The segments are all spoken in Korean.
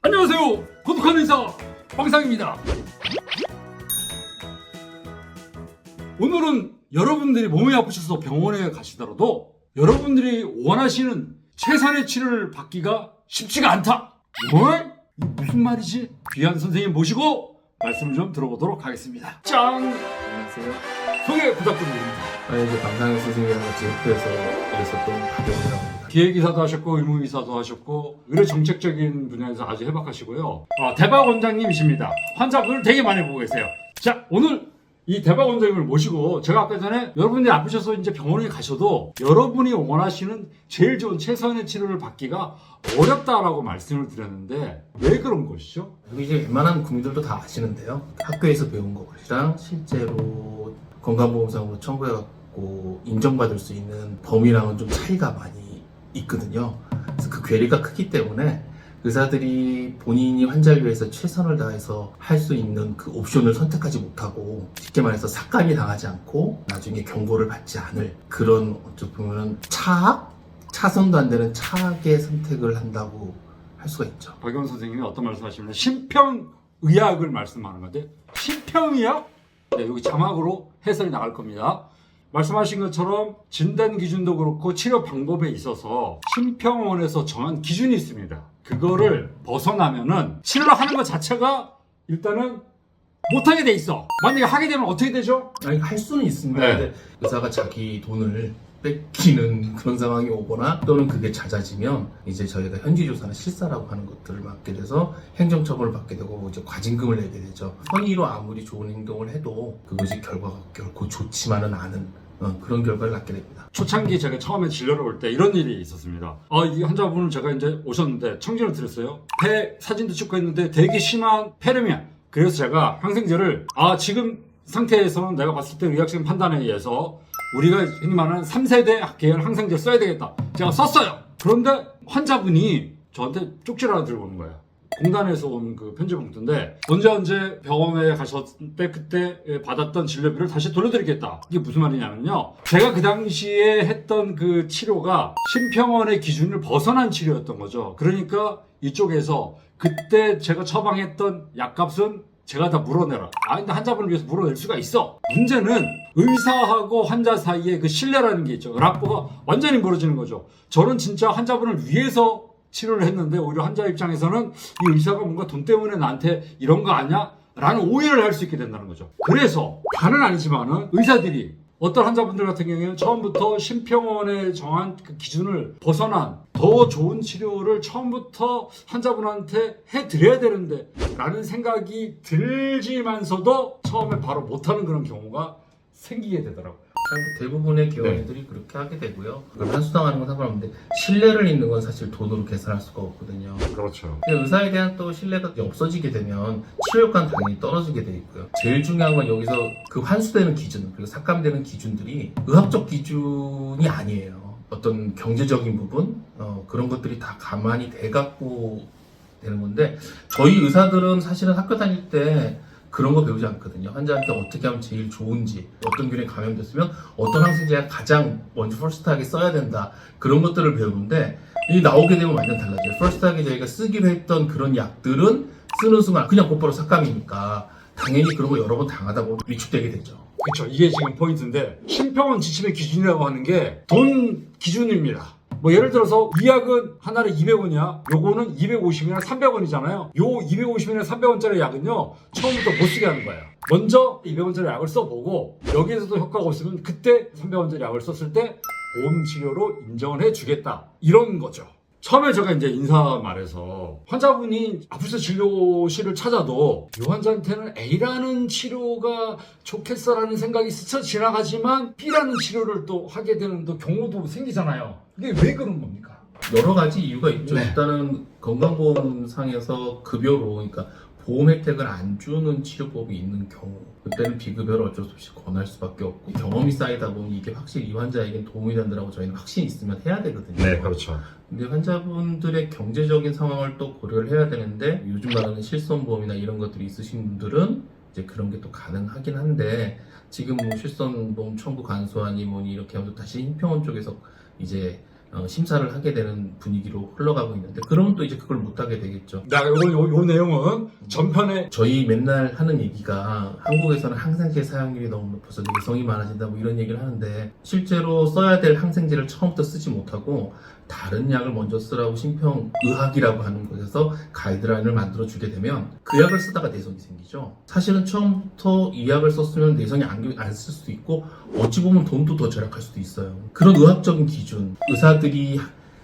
안녕하세요. 고독한 의사 황상입니다. 오늘은 여러분들이 몸이 아프셔서 병원에 가시더라도 여러분들이 원하시는 최선의 치료를 받기가 쉽지가 않다. 뭘? 이게 무슨 말이지? 귀한 선생님 모시고 말씀을 좀 들어보도록 하겠습니다. 짱! 안녕하세요. 소개 부탁드립니다. 이제 방상현 선생님이랑 같이 학교에서 일했었던 박영이라고 합니다. 기획이사도 하셨고 의무이사도 하셨고 의료 정책적인 분야에서 아주 해박하시고요. 대박 원장님이십니다. 환자분을 되게 많이 보고 계세요. 자, 오늘 이 대박 원장님을 모시고 제가 아까 전에 여러분들이 아프셔서 이제 병원에 가셔도 여러분이 원하시는 제일 좋은 최선의 치료를 받기가 어렵다라고 말씀을 드렸는데 왜 그런 것이죠? 그리고 이제 웬만한 국민들도 다 아시는데요. 학교에서 배운 것이랑 실제로 건강보험상으로 청구해갖고 인정받을 수 있는 범위랑은 좀 차이가 많이 있거든요. 그래서 그 괴리가 크기 때문에 의사들이 본인이 환자를 위해서 최선을 다해서 할 수 있는 그 옵션을 선택하지 못하고 쉽게 말해서 삭감이 당하지 않고 나중에 경고를 받지 않을 그런 어찌 보면 차선도 안 되는 차악의 선택을 한다고 할 수가 있죠. 박영 선생님이 어떤 말씀하시면 심평의학을 말씀하는 건데 심평의학? 네, 여기 자막으로 해설이 나갈 겁니다. 말씀하신 것처럼 진단 기준도 그렇고 치료 방법에 있어서 심평원에서 정한 기준이 있습니다. 그거를 벗어나면은 치료를 하는 것 자체가 일단은 못하게 돼 있어. 만약에 하게 되면 어떻게 되죠? 아니, 할 수는 있습니다. 네. 근데 의사가 자기 돈을 뺏기는 그런 상황이 오거나 또는 그게 잦아지면 이제 저희가 현지조사나 실사라고 하는 것들을 맡게 돼서 행정처벌을 받게 되고 이제 과징금을 내게 되죠. 선의로 아무리 좋은 행동을 해도 그것이 결과가 결코 좋지만은 않은 그런 결과를 낳게 됩니다. 초창기 제가 처음에 진료를 볼 때 이런 일이 있었습니다. 이 환자분은 제가 이제 오셨는데 청진을 드렸어요. 폐 사진도 찍고 했는데 되게 심한 폐렴이야. 그래서 제가 항생제를 지금 상태에서는 내가 봤을 때 의학적인 판단에 의해서 우리가 흔히 말하는 3세대 계열 항생제를 써야 되겠다. 제가 썼어요. 그런데 환자분이 저한테 쪽지를 하나 들고 오는 거예요. 공단에서 온 그 편지 봉투인데 언제 병원에 가셨을 때 그때 받았던 진료비를 다시 돌려드리겠다. 이게 무슨 말이냐면요. 제가 그 당시에 했던 그 치료가 심평원의 기준을 벗어난 치료였던 거죠. 그러니까 이쪽에서 그때 제가 처방했던 약값은 제가 다 물어내라. 근데 환자분을 위해서 물어낼 수가 있어. 문제는 의사하고 환자 사이에 그 신뢰라는 게 있죠. 락보가 완전히 무너지는 거죠. 저는 진짜 환자분을 위해서 치료를 했는데 오히려 환자 입장에서는 이 의사가 뭔가 돈 때문에 나한테 이런 거 아냐? 라는 오해를 할 수 있게 된다는 거죠. 그래서 다는 아니지만은 의사들이 어떤 환자분들 같은 경우에는 처음부터 심평원에 정한 그 기준을 벗어난 더 좋은 치료를 처음부터 환자분한테 해드려야 되는데 라는 생각이 들지만서도 처음에 바로 못하는 그런 경우가 생기게 되더라고요. 대부분의 개원이들이 그렇게 하게 되고요. 그걸 한수당하는 건 상관없는데 신뢰를 잇는 건 사실 돈으로 계산할 수가 없거든요. 그렇죠. 근데 의사에 대한 또 신뢰가 없어지게 되면 치료 효과는 당연히 떨어지게 돼 있고요. 제일 중요한 건 여기서 그 환수되는 기준 그리고 삭감되는 기준들이 의학적 기준이 아니에요. 어떤 경제적인 부분 그런 것들이 다 가만히 돼갖고 되는 건데 저희 의사들은 사실은 학교 다닐 때 그런 거 배우지 않거든요. 환자한테 어떻게 하면 제일 좋은지, 어떤 균에 감염됐으면 어떤 항생제가 가장 먼저 퍼스트하게 써야 된다. 그런 것들을 배우는데 이 나오게 되면 완전 달라져요. 퍼스트하게 저희가 쓰기로 했던 그런 약들은 쓰는 순간 그냥 곧바로 삭감이니까 당연히 그런 거 여러 번 당하다 보면 위축되게 되죠. 그렇죠. 이게 지금 포인트인데 심평원 지침의 기준이라고 하는 게 돈 기준입니다. 뭐 예를 들어서 이 약은 하나에 200원이야. 요거는 250원이나 300원이잖아요. 요 250원이나 300원짜리 약은요. 처음부터 못 쓰게 하는 거예요. 먼저 200원짜리 약을 써보고 여기에서도 효과가 없으면 그때 300원짜리 약을 썼을 때 보험 치료로 인정을 해주겠다. 이런 거죠. 처음에 제가 이제 인사 말해서 환자분이 아프셔서 진료실을 찾아도 이 환자한테는 A라는 치료가 좋겠어라는 생각이 스쳐 지나가지만 B라는 치료를 또 하게 되는 또 경우도 생기잖아요. 이게 왜 그런 겁니까? 여러 가지 이유가 있죠. 네. 일단은 건강보험상에서 급여로 그러니까 보험 혜택을 안 주는 치료법이 있는 경우 그때는 비급여를 어쩔 수 없이 권할 수밖에 없고 경험이 쌓이다 보면 이게 확실히 이 환자에겐 도움이 된다고 저희는 확신이 있으면 해야 되거든요. 네, 그렇죠. 근데 환자분들의 경제적인 상황을 또 고려를 해야 되는데 요즘 말하는 실손보험이나 이런 것들이 있으신 분들은 이제 그런 게 또 가능하긴 한데 지금 뭐 실손보험 청구 간소하니 뭐니 이렇게 하면서 다시 심평원 쪽에서 이제 심사를 하게 되는 분위기로 흘러가고 있는데 그러면 또 이제 그걸 못하게 되겠죠. 요 내용은 전편에 저희 맨날 하는 얘기가 한국에서는 항생제 사용률이 너무 높아서 내성이 많아진다 뭐 이런 얘기를 하는데 실제로 써야 될 항생제를 처음부터 쓰지 못하고 다른 약을 먼저 쓰라고 심평의학이라고 하는 곳에서 가이드라인을 만들어 주게 되면 그 약을 쓰다가 내성이 생기죠. 사실은 처음부터 이 약을 썼으면 내성이 안 쓸 수도 있고 어찌 보면 돈도 더 절약할 수도 있어요. 그런 의학적인 기준, 의사들이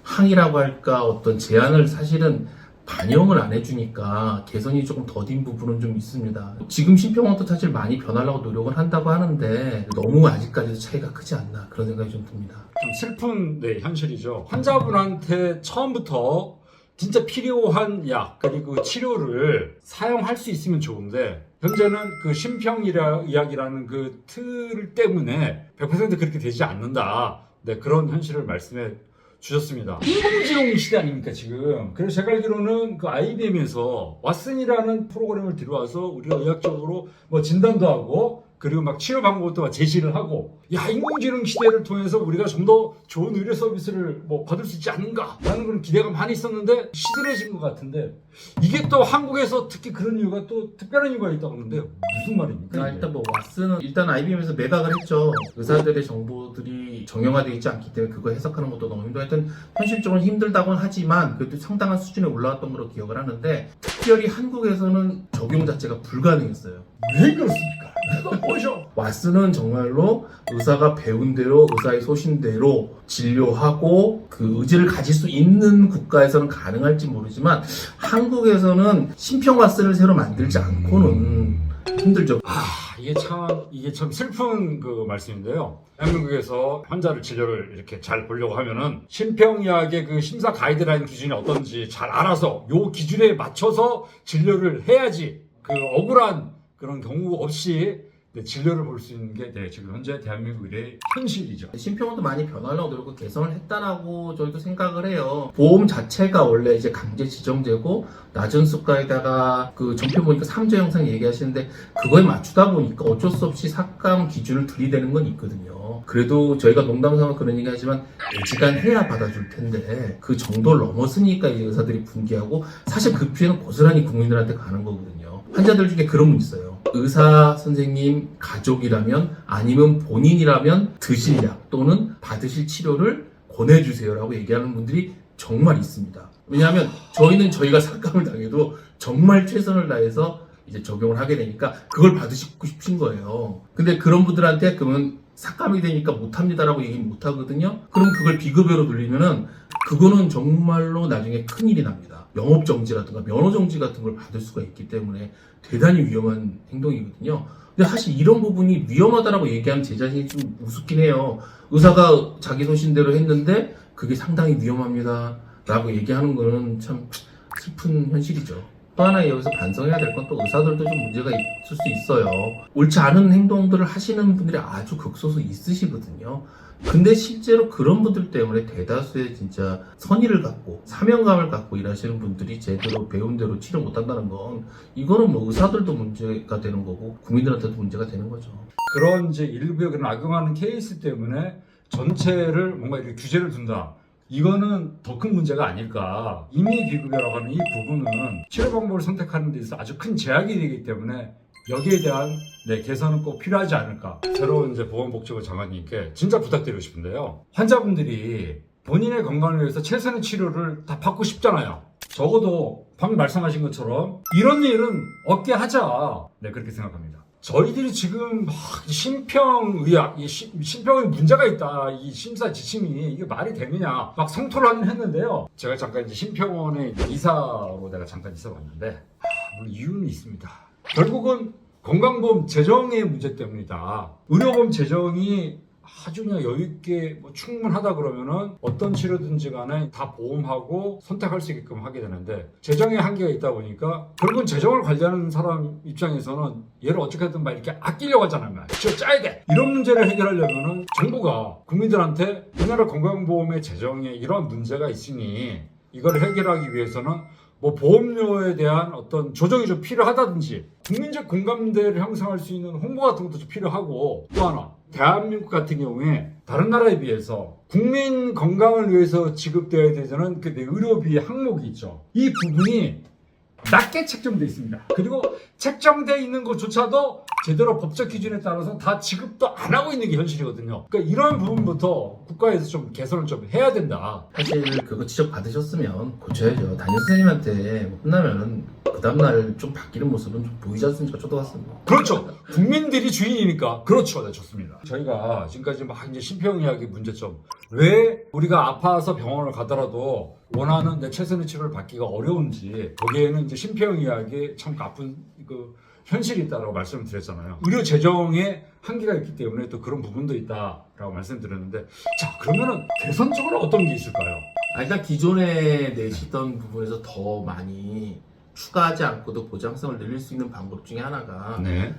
항의라고 할까 어떤 제안을 사실은 반영을 안 해주니까 개선이 조금 더딘 부분은 좀 있습니다. 지금 심평원도 사실 많이 변하려고 노력을 한다고 하는데 너무 아직까지도 차이가 크지 않나 그런 생각이 좀 듭니다. 좀 슬픈 현실이죠. 환자분한테 처음부터 진짜 필요한 약 그리고 치료를 사용할 수 있으면 좋은데 현재는 그 심평의학이라는 그 틀 때문에 100% 그렇게 되지 않는다. 네, 그런 현실을 말씀해 주셨습니다. 인공지능 시대 아닙니까 지금. 그래서 제가 알기로는 그 IBM에서 왓슨이라는 프로그램을 들어와서 우리가 의학적으로 뭐 진단도 하고 그리고 막 치료 방법도 막 제시를 하고 인공지능 시대를 통해서 우리가 좀 더 좋은 의료 서비스를 뭐 받을 수 있지 않는가라는 그런 기대가 많이 있었는데 시들해진 것 같은데 이게 또 한국에서 특히 그런 이유가 또 특별한 이유가 있다고 하는데요. 무슨 말입니까? 일단 뭐 왓슨은 일단 IBM에서 매각을 했죠. 의사들의 정보들이 정형화되어 있지 않기 때문에 그거 해석하는 것도 너무 힘들어. 하여튼 현실적으로 힘들다고는 하지만 그래도 상당한 수준에 올라왔던 걸로 기억을 하는데 특별히 한국에서는 적용 자체가 불가능했어요. 왜 그렇습니까? 이거 뭐죠? 왓슨은 정말로 의사가 배운 대로 의사의 소신대로 진료하고 그 의지를 가질 수 있는 국가에서는 가능할지 모르지만 한국에서는 심평 왓슨을 새로 만들지 않고는 힘들죠. 이게 참 슬픈 그 말씀인데요. 대한민국에서 환자를 진료를 이렇게 잘 보려고 하면은 심평의학의 그 심사 가이드라인 기준이 어떤지 잘 알아서 요 기준에 맞춰서 진료를 해야지 그 억울한 그런 경우 없이 진료를 볼 수 있는 게 지금 현재 대한민국 의료의 현실이죠. 심평원도 많이 변하려고 노력을 개선을 했다라고 저희도 생각을 해요. 보험 자체가 원래 이제 강제 지정되고 낮은 수가에다가 그 전표 보니까 3조 영상 얘기하시는데 그거에 맞추다 보니까 어쩔 수 없이 삭감 기준을 들이대는 건 있거든요. 그래도 저희가 농담삼아 그런 얘기 하지만 애지간해야 받아줄 텐데 그 정도를 넘었으니까 이제 의사들이 분개하고 사실 그 피해는 고스란히 국민들한테 가는 거거든요. 환자들 중에 그런 분 있어요. 의사 선생님 가족이라면 아니면 본인이라면 드실 약 또는 받으실 치료를 권해주세요라고 얘기하는 분들이 정말 있습니다. 왜냐하면 저희는 저희가 삭감을 당해도 정말 최선을 다해서 이제 적용을 하게 되니까 그걸 받으시고 싶으신 거예요. 근데 그런 분들한테 그러면 삭감이 되니까 못합니다라고 얘기 못하거든요. 그럼 그걸 비급여로 돌리면은 그거는 정말로 나중에 큰일이 납니다. 영업정지라든가 면허정지 같은 걸 받을 수가 있기 때문에 대단히 위험한 행동이거든요. 근데 사실 이런 부분이 위험하다라고 얘기하면 제 자신이 좀 우습긴 해요. 의사가 자기 소신대로 했는데 그게 상당히 위험합니다 라고 얘기하는 거는 참 슬픈 현실이죠. 또 하나 여기서 반성해야 될 건 또 의사들도 좀 문제가 있을 수 있어요. 옳지 않은 행동들을 하시는 분들이 아주 극소수 있으시거든요. 근데 실제로 그런 분들 때문에 대다수의 진짜 선의를 갖고 사명감을 갖고 일하시는 분들이 제대로 배운 대로 치료 못한다는 건 이거는 뭐 의사들도 문제가 되는 거고 국민들한테도 문제가 되는 거죠. 그런 이제 일부에 그런 악용하는 케이스 때문에 전체를 뭔가 이렇게 규제를 둔다. 이거는 더 큰 문제가 아닐까. 임의 비급여라고 하는 이 부분은 치료 방법을 선택하는 데 있어서 아주 큰 제약이 되기 때문에 여기에 대한 개선은 꼭 필요하지 않을까. 새로운 이제 보건복지부 장관님께 진짜 부탁드리고 싶은데요. 환자분들이 본인의 건강을 위해서 최선의 치료를 다 받고 싶잖아요. 적어도 방금 말씀하신 것처럼 이런 일은 없게 하자. 그렇게 생각합니다. 저희들이 지금 심평의학, 심평에 문제가 있다. 이 심사 지침이 이게 말이 되느냐 막 성토를 하긴 했는데요. 제가 잠깐 이제 심평원의 이사로 내가 잠깐 있어봤는데 물론 이유는 있습니다. 결국은 건강보험 재정의 문제 때문이다. 의료보험 재정이 아주 그냥 여유있게 충분하다 그러면은 어떤 치료든지 간에 다 보험하고 선택할 수 있게끔 하게 되는데 재정에 한계가 있다 보니까 결국은 재정을 관리하는 사람 입장에서는 얘를 어떻게든 막 이렇게 아끼려고 하잖아요. 치료 짜야 돼! 이런 문제를 해결하려면은 정부가 국민들한테 우리나라 건강보험의 재정에 이런 문제가 있으니 이걸 해결하기 위해서는 뭐 보험료에 대한 어떤 조정이 좀 필요하다든지 국민적 공감대를 형성할 수 있는 홍보 같은 것도 좀 필요하고 또 하나 대한민국 같은 경우에 다른 나라에 비해서 국민 건강을 위해서 지급되어야 되는 그 의료비 항목이 있죠. 이 부분이 낮게 책정되어 있습니다. 그리고 책정되어 있는 것조차도 제대로 법적 기준에 따라서 다 지급도 안 하고 있는 게 현실이거든요. 그러니까 이런 부분부터 국가에서 좀 개선을 좀 해야 된다. 사실 그거 지적 받으셨으면 고쳐야죠. 담임 선생님한테 혼나면은 그 다음날 좀 바뀌는 모습은 좀 보이지 않습니까? 초등학생. 그렇죠. 국민들이 주인이니까. 그렇죠. 네, 좋습니다. 저희가 지금까지 막 이제 심평의학의 문제점. 왜 우리가 아파서 병원을 가더라도 원하는 내 최선의 치료를 받기가 어려운지 거기에는 이제 심평의학의 참 나쁜 그 현실이 있다라고 말씀을 드렸잖아요. 의료 재정에 한계가 있기 때문에 또 그런 부분도 있다라고 말씀드렸는데 자 그러면은 개선적으로 어떤 게 있을까요? 일단 기존에 내시던 부분에서 더 많이 추가하지 않고도 보장성을 늘릴 수 있는 방법 중에 하나가 네.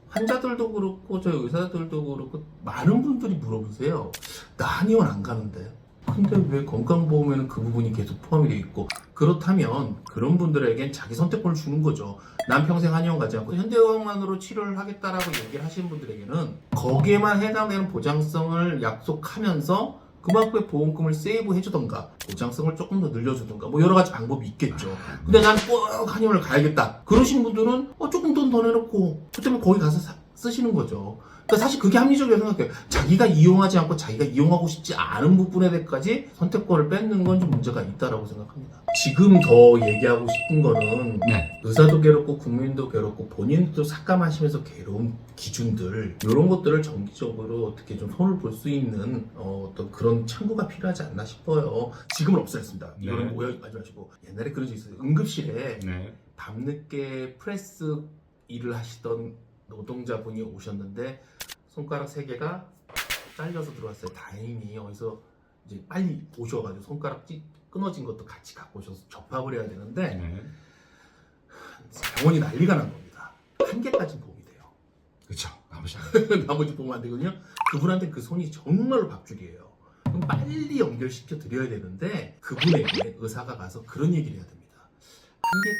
환자들도 그렇고 저희 의사들도 그렇고 많은 분들이 물어보세요. 나 한의원 안 가는데 근데 왜 건강보험에는 그 부분이 계속 포함이 돼 있고 그렇다면 그런 분들에겐 자기 선택권을 주는 거죠. 난 평생 한의원 가지 않고 현대의학만으로 치료를 하겠다라고 얘기를 하시는 분들에게는 거기에만 해당되는 보장성을 약속하면서 그만큼의 보험금을 세이브 해주던가 보장성을 조금 더 늘려주던가 뭐 여러 가지 방법이 있겠죠. 근데 난 꼭 한의원을 가야겠다 그러신 분들은 조금 돈 더 내놓고 그때면 거기 가서 쓰시는 거죠. 그러니까 사실 그게 합리적이라고 생각해요. 자기가 이용하지 않고 자기가 이용하고 싶지 않은 부분에 대해서까지 선택권을 뺏는 건 좀 문제가 있다라고 생각합니다. 지금 더 얘기하고 싶은 거는 네. 의사도 괴롭고 국민도 괴롭고 본인도 삭감하시면서 괴로운 기준들 이런 것들을 정기적으로 어떻게 좀 손을 볼 수 있는 어떤 그런 창구가 필요하지 않나 싶어요. 지금은 없어졌습니다. 네. 이거는 오해하지 마시고 옛날에 그런 적 있어요. 응급실에 네. 밤늦게 프레스 일을 하시던 노동자분이 오셨는데 손가락 3개가 잘려서 들어왔어요. 다행히 어디서 이제 빨리 오셔가지고 손가락 끊어진 것도 같이 갖고 오셔서 접합을 해야 되는데 네. 병원이 난리가 난 겁니다. 1개까지는 도움이 돼요. 그렇죠. 나머지 나머지 보면 안 되거든요. 그분한테 그 손이 정말로 밥줄이에요. 그럼 빨리 연결시켜 드려야 되는데 그분에게 의사가 가서 그런 얘기를 해야 됩니다.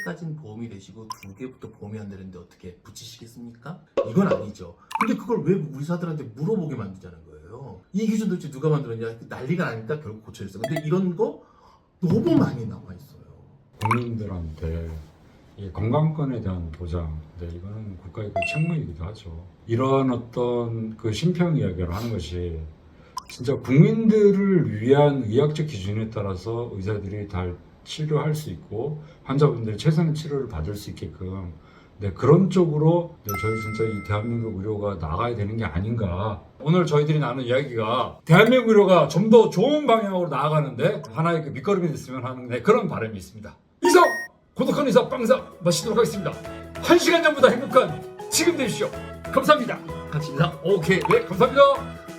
1개까지는 보험이 되시고 2개부터 보험이 안 되는데 어떻게 붙이시겠습니까? 이건 아니죠. 근데 그걸 왜 의사들한테 물어보게 만드자는 거예요. 이 기준 도대체 누가 만들었냐? 난리가 나니까 결국 고쳐졌어요. 근데 이런 거 너무 많이 남아있어요. 국민들한테 이 건강권에 대한 보장, 네, 이거는 국가의 그 책무이기도 하죠. 이러한 어떤 그 심평 이야기를 하는 것이 진짜 국민들을 위한 의학적 기준에 따라서 의사들이 다 치료할 수 있고 환자분들이 최선의 치료를 받을 수 있게끔 네, 그런 쪽으로 네, 저희 진짜 이 대한민국 의료가 나가야 되는 게 아닌가. 오늘 저희들이 나눈 이야기가 대한민국 의료가 좀 더 좋은 방향으로 나아가는데 하나의 그 밑거름이 됐으면 하는 네, 그런 바람이 있습니다. 이상 고독한 의사 빵사 마치도록 하겠습니다. 1시간 전보다 행복한 지금 되십시오. 감사합니다. 같이입니다. 오케이, 네, 감사합니다.